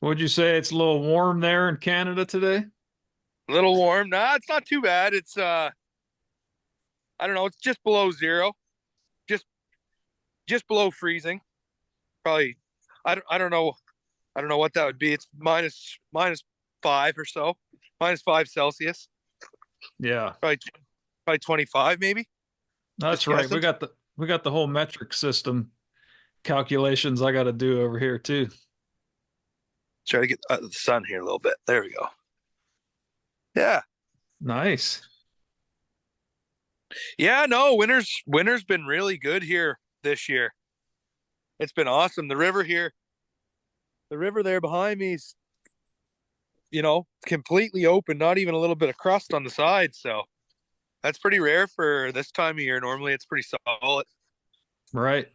So would you say it's a little warm there in Canada today? A little warm. Nah, it's not too bad. It's I don't know, it's just below zero. Just just below freezing. Probably I don't know. I don't know what that would be. It's minus 5 or so. -5 Celsius. Yeah, Probably 25 maybe. that's Just right. guessing. We got the whole metric system calculations I got to do over here too. Try to get the sun here a little bit. There we go. Yeah. Nice. Yeah, no, winter's been really good here this year. It's been awesome. The river there behind me is, completely open, not even a little bit of crust on the side. So that's pretty rare for this time of year. Normally it's pretty solid. Right.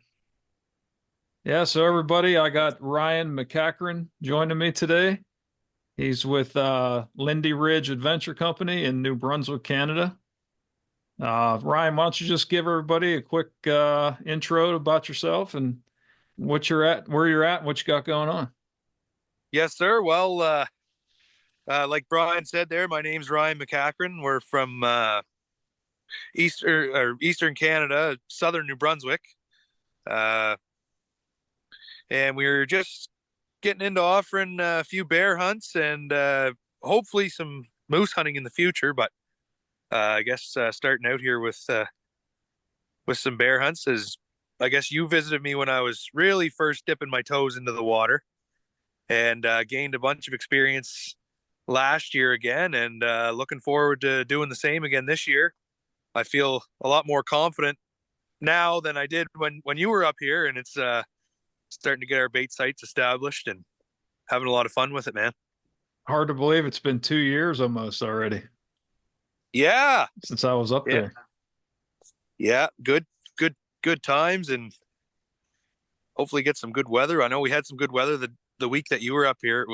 Yeah, so everybody, I got Ryan McCachran joining me today. He's with Lindy Ridge Adventure Company in New Brunswick, Canada. Ryan, why don't you just give everybody a quick intro about yourself and what you're at, where you're at, and what you got going on. Yes, sir. Well, like Brian said there, my name's Ryan McCachran. We're from Eastern Canada, southern New Brunswick. Uh, and we were just getting into offering a few bear hunts and hopefully some moose hunting in the future. But I guess starting out here with some bear hunts is, I guess you visited me when I was really first dipping my toes into the water and gained a bunch of experience last year again, and looking forward to doing the same again this year. I feel a lot more confident now than I did when you were up here, and it's starting to get our bait sites established and having a lot of fun with it, man. Hard to believe it's been 2 years almost already Yeah, since I was up yeah, there. yeah. Good times, and hopefully get some good weather. I know we had some good weather the week that you were up here.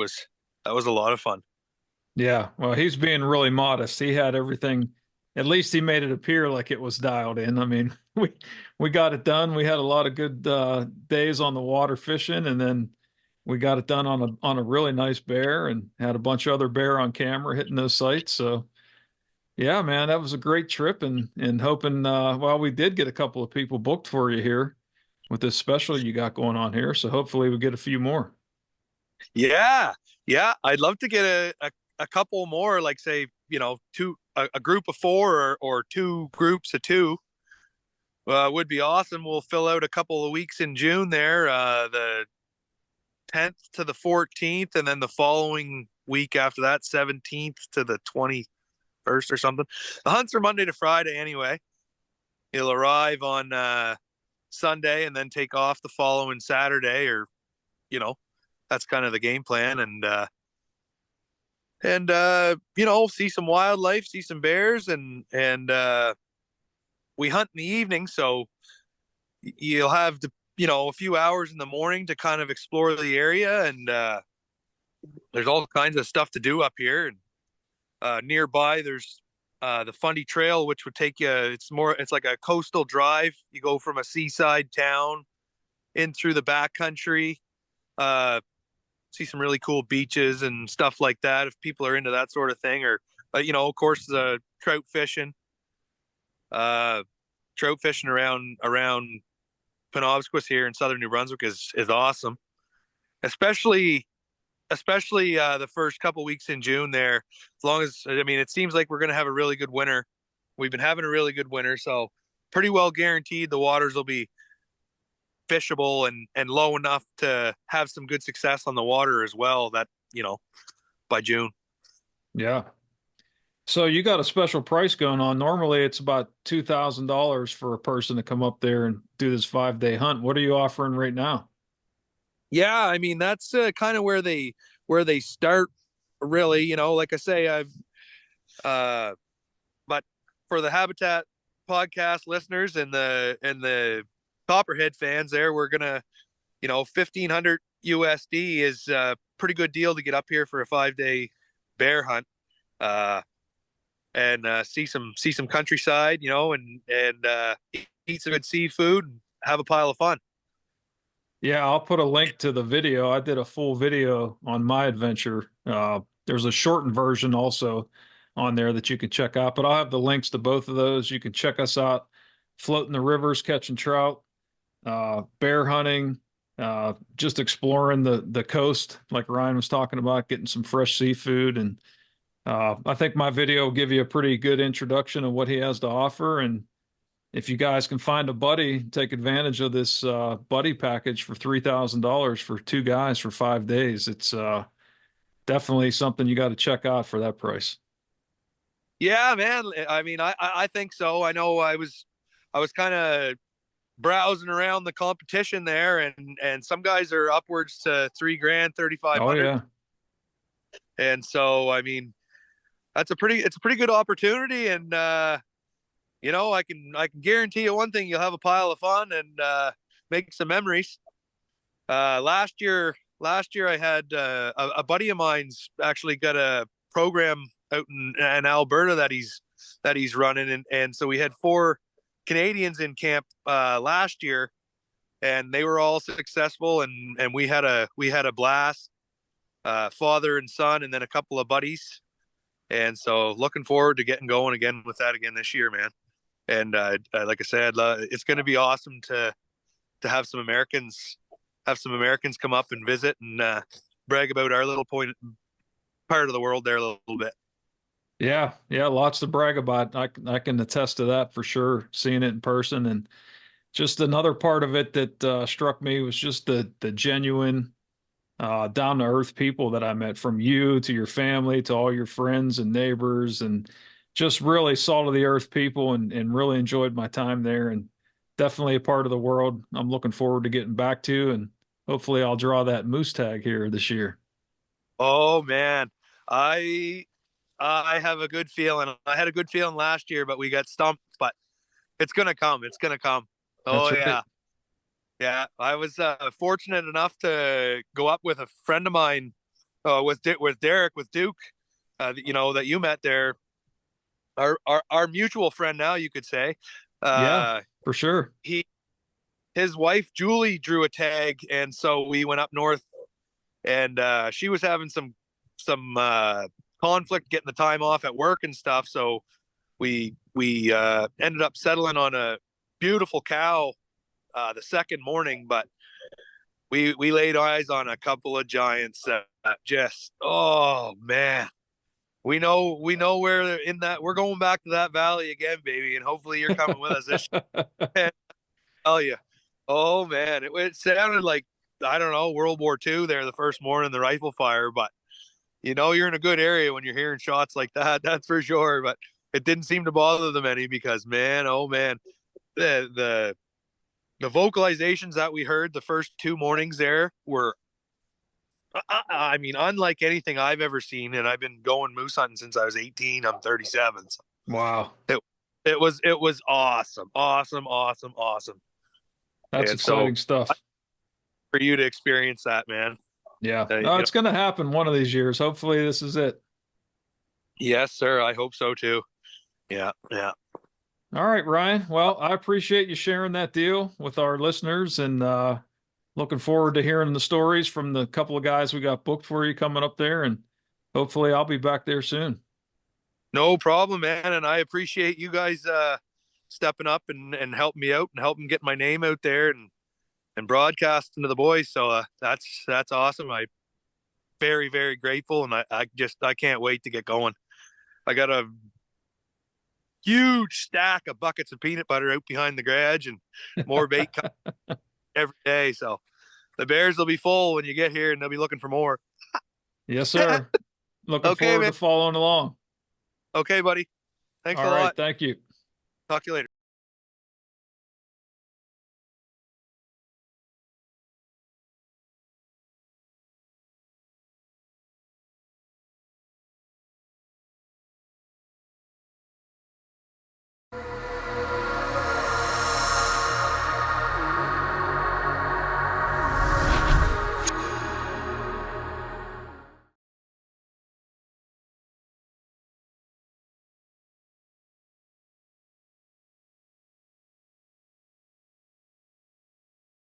That was a lot of fun. Yeah, well, he's being really modest. He had everything, at least he made it appear like it was dialed in. I mean, we got it done. We had a lot of good days on the water fishing, and then we got it done on a really nice bear and had a bunch of other bear on camera hitting those sites. So yeah, man, that was a great trip and hoping well, we did get a couple of people booked for you here with this special you got going on here. So hopefully we get a few more. Yeah, yeah. I'd love to get a couple more, like say, a group of four or two groups of two would be awesome. We'll fill out a couple of weeks in June there, the 10th to the 14th, and then the following week after that, 17th to the 21st or something. The hunts are Monday to Friday anyway. He'll arrive on Sunday and then take off the following Saturday, or you know, that's kind of the game plan. And see some wildlife, see some bears, and we hunt in the evening, so you'll have a few hours in the morning to kind of explore the area, and there's all kinds of stuff to do up here. And nearby, there's the Fundy Trail, which would take you. It's like a coastal drive. You go from a seaside town in through the backcountry. Uh, See some really cool beaches and stuff like that if people are into that sort of thing. Or, of course, the uh, trout fishing around Penobscot here in southern New Brunswick is awesome, especially the first couple weeks in June there. As long as, I mean, it seems like we're going to have a really good winter. We've been having a really good winter, so pretty well guaranteed the waters will be fishable and low enough to have some good success on the water as well. That by June. Yeah. So you got a special price going on. Normally it's about $2,000 for a person to come up there and do this 5 day hunt. What are you offering right now? Yeah, I mean that's kind of where they start. Really, like I say, I've uh, but for the Habitat podcast listeners and the Copperhead fans, there we're gonna 1,500 USD is a pretty good deal to get up here for a 5 day bear hunt. Uh, and see some countryside, and eat some good seafood and have a pile of fun. Yeah, I'll put a link to the video. I did a full video on my adventure. There's a shortened version also on there that you can check out, but I'll have the links to both of those. You can check us out floating the rivers, catching trout, bear hunting, just exploring the coast, like Ryan was talking about, getting some fresh seafood. And I think my video will give you a pretty good introduction of what he has to offer. And if you guys can find a buddy, take advantage of this buddy package for $3,000 for two guys for 5 days. It's definitely something you got to check out for that price. Yeah, man. I mean, I think so. I know I was kind of browsing around the competition there, and some guys are upwards to 3 grand, Oh 3,500. yeah, And so, I mean, it's a pretty good opportunity. And, I can guarantee you one thing, you'll have a pile of fun and, make some memories. Last year I had, a buddy of mine's actually got a program out in Alberta that he's running. And so we had 4 Canadians in camp, last year, and they were all successful, and we had a blast, father and son, and then a couple of buddies. And so looking forward to getting going again with that again this year, man. And like I said, it's going to be awesome to have some Americans come up and visit and, brag about our little part of the world there a little bit. yeah, yeah. Lots to brag about. I can attest to that for sure. Seeing it in person, and just another part of it that struck me was just the genuine, down to earth people that I met, from you to your family to all your friends and neighbors, and just really salt of the earth people, and really enjoyed my time there, and definitely a part of the world I'm looking forward to getting back to, and hopefully I'll draw that moose tag here this year. Oh man, I I have a good feeling. I had a good feeling last year, but we got stumped. But it's gonna come. It's gonna come. That's Oh right. yeah, yeah. I was, fortunate enough to go up with a friend of mine, with Derek, with Duke, that you met there. Our mutual friend now, you could say. Yeah, Uh, for sure. he his wife Julie drew a tag, and so we went up north, and, she was having some conflict getting the time off at work and stuff. So we ended up settling on a beautiful cow, the second morning, but we laid eyes on a couple of giants that, just, oh man, we know where in that we're going back to that valley again, baby, and hopefully you're coming with us this year. Tell you, oh man, it sounded like, I don't know, World War II there the first morning, the rifle fire, but you're in a good area when you're hearing shots like that. That's for sure. But it didn't seem to bother them any because, man, oh man, the the vocalizations that we heard the first 2 mornings there were, I mean, unlike anything I've ever seen. And I've been going moose hunting since I was 18. I'm 37. So Wow. it it was awesome, awesome, awesome, awesome. That's And so exciting stuff. for you to experience that, man, Yeah. uh, No, you know, it's going to happen one of these years. Hopefully this is it. yes, sir. I hope so too. Yeah, yeah. All right, Ryan. Well, I appreciate you sharing that deal with our listeners, and looking forward to hearing the stories from the couple of guys we got booked for you coming up there, and hopefully I'll be back there soon. No problem, man. And I appreciate you guys, stepping up and helping me out and helping get my name out there and broadcasting to the boys. So, that's awesome. I very, very grateful, and I can't wait to get going. I got a huge stack of buckets of peanut butter out behind the garage, and more bait coming every day. So the bears will be full when you get here, and they'll be looking for more. Yes, sir. Looking Okay, forward man. to following along. Okay, buddy. Thanks a All right. lot. Thank you. Talk to you later.